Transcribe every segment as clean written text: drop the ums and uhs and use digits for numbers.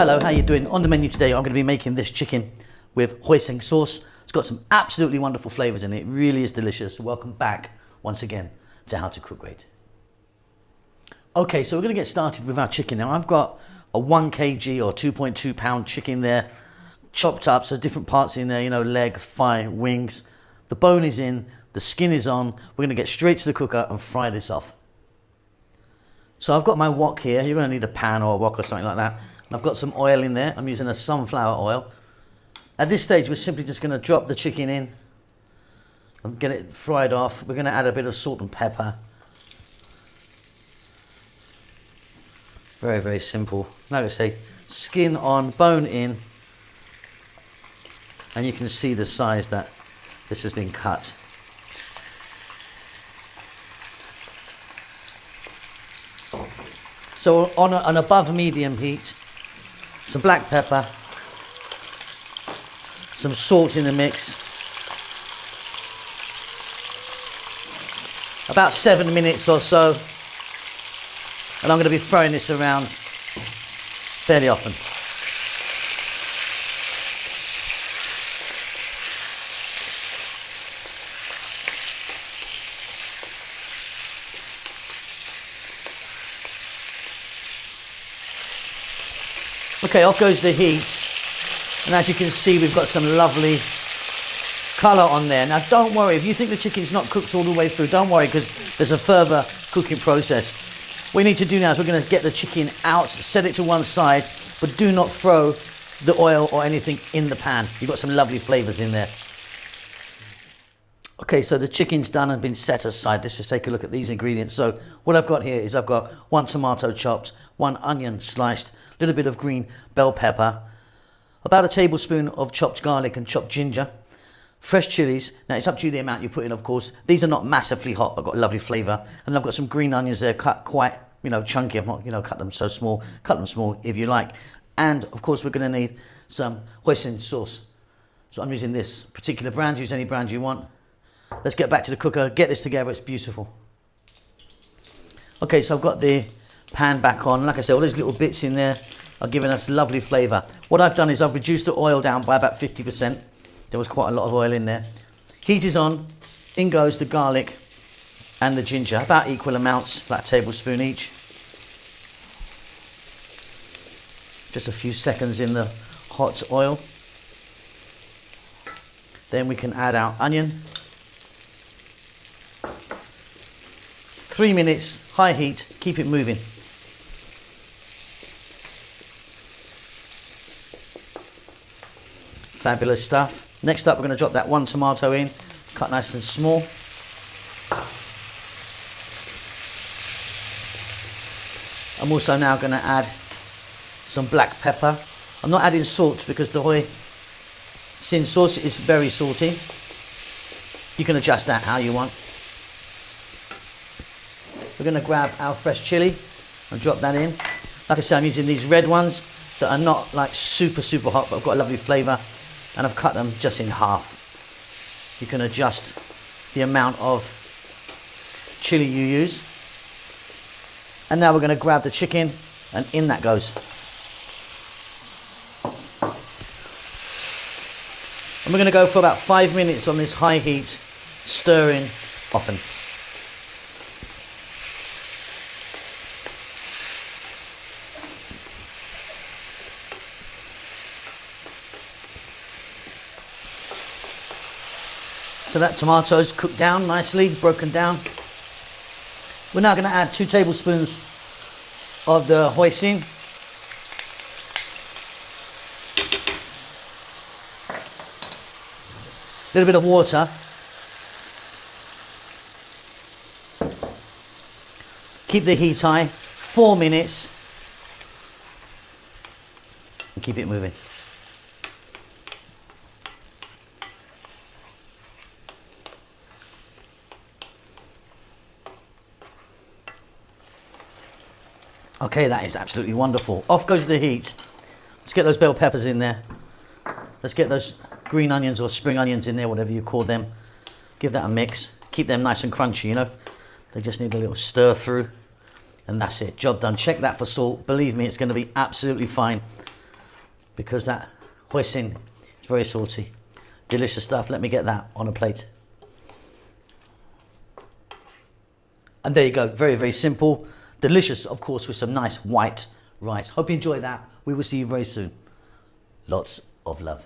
Hello, how you doing? On the menu today, I'm going to be making this chicken with hoisin sauce. It's got some absolutely wonderful flavors in it. It really is delicious. Welcome back once again to How to Cook Great. Okay, so we're going to get started with our chicken. Now, I've got a 1 kg or 2.2 pound chicken there, chopped up, so different parts in there, you know, leg, thigh, wings. The bone is in, the skin is on. We're going to get straight to the cooker and fry this off. So I've got my wok here. You're going to need a pan or a wok or something like that. And I've got some oil in there. I'm using a sunflower oil. At this stage, we're simply just going to drop the chicken in and get it fried off. We're going to add a bit of salt and pepper. Very, very simple. Like I say, skin on, bone in. And you can see the size that this has been cut. So on an above medium heat, some black pepper, some salt in the mix. About 7 minutes or so. And I'm going to be throwing this around fairly often. Okay, off goes the heat, and as you can see, we've got some lovely colour on there. Now, don't worry, if you think the chicken's not cooked all the way through, don't worry, because there's a further cooking process. What we need to do now is we're going to get the chicken out, set it to one side, but do not throw the oil or anything in the pan. You've got some lovely flavours in there. Okay, so the chicken's done and been set aside. Let's just take a look at these ingredients. So what I've got here is I've got 1 tomato chopped, 1 onion sliced, a little bit of green bell pepper, about a tablespoon of chopped garlic and chopped ginger, fresh chilies. Now it's up to you the amount you put in, of course. These are not massively hot, but got a lovely flavour. And I've got some green onions there, cut quite, chunky. I've not, cut them so small. Cut them small if you like. And of course, we're going to need some hoisin sauce. So I'm using this particular brand. Use any brand you want. Let's get back to the cooker, get this together. It's beautiful. Okay, so I've got the pan back on. Like I said, all those little bits in there are giving us lovely flavour. What I've done is I've reduced the oil down by about 50%. There was quite a lot of oil in there. Heat is on. In goes the garlic and the ginger, about equal amounts, about a tablespoon each. Just a few seconds in the hot oil. Then we can add our onion. 3 minutes, high heat, keep it moving. Fabulous stuff. Next up, we're going to drop that 1 tomato in, cut nice and small. I'm also now going to add some black pepper. I'm not adding salt because the hoisin sauce is very salty. You can adjust that how you want. We're going to grab our fresh chili and drop that in. Like I said, I'm using these red ones that are not like super hot, but have got a lovely flavour, and I've cut them just in half. You can adjust the amount of chili you use. And now we're going to grab the chicken, and in that goes. And we're going to go for about 5 minutes on this high heat, stirring often. So that tomato's cooked down nicely, broken down. We're now going to add 2 tablespoons of the hoisin. A little bit of water. Keep the heat high, 4 minutes, and keep it moving. Okay, that is absolutely wonderful. Off goes the heat. Let's get those bell peppers in there. Let's get those green onions or spring onions in there, whatever you call them. Give that a mix. Keep them nice and crunchy, They just need a little stir through. And that's it, job done. Check that for salt. Believe me, it's going to be absolutely fine. because that hoisin is very salty. Delicious stuff. Let me get that on a plate. And there you go. Very, very simple. Delicious, of course, with some nice white rice. Hope you enjoy that. We will see you very soon. Lots of love.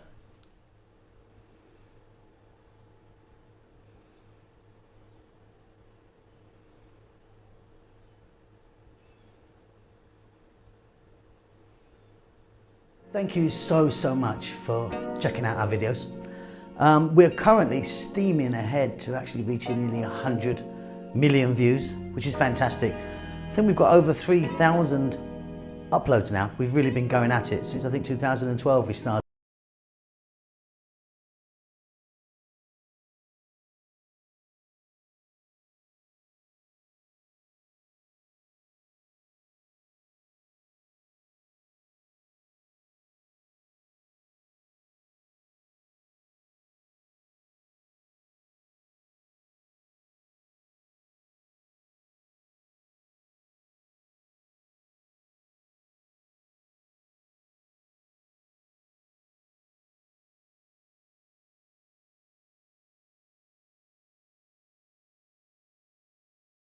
Thank you so much for checking out our videos. We're currently steaming ahead to actually reaching nearly 100 million views, which is fantastic. I think we've got over 3,000 uploads now. We've really been going at it since I think 2012 we started.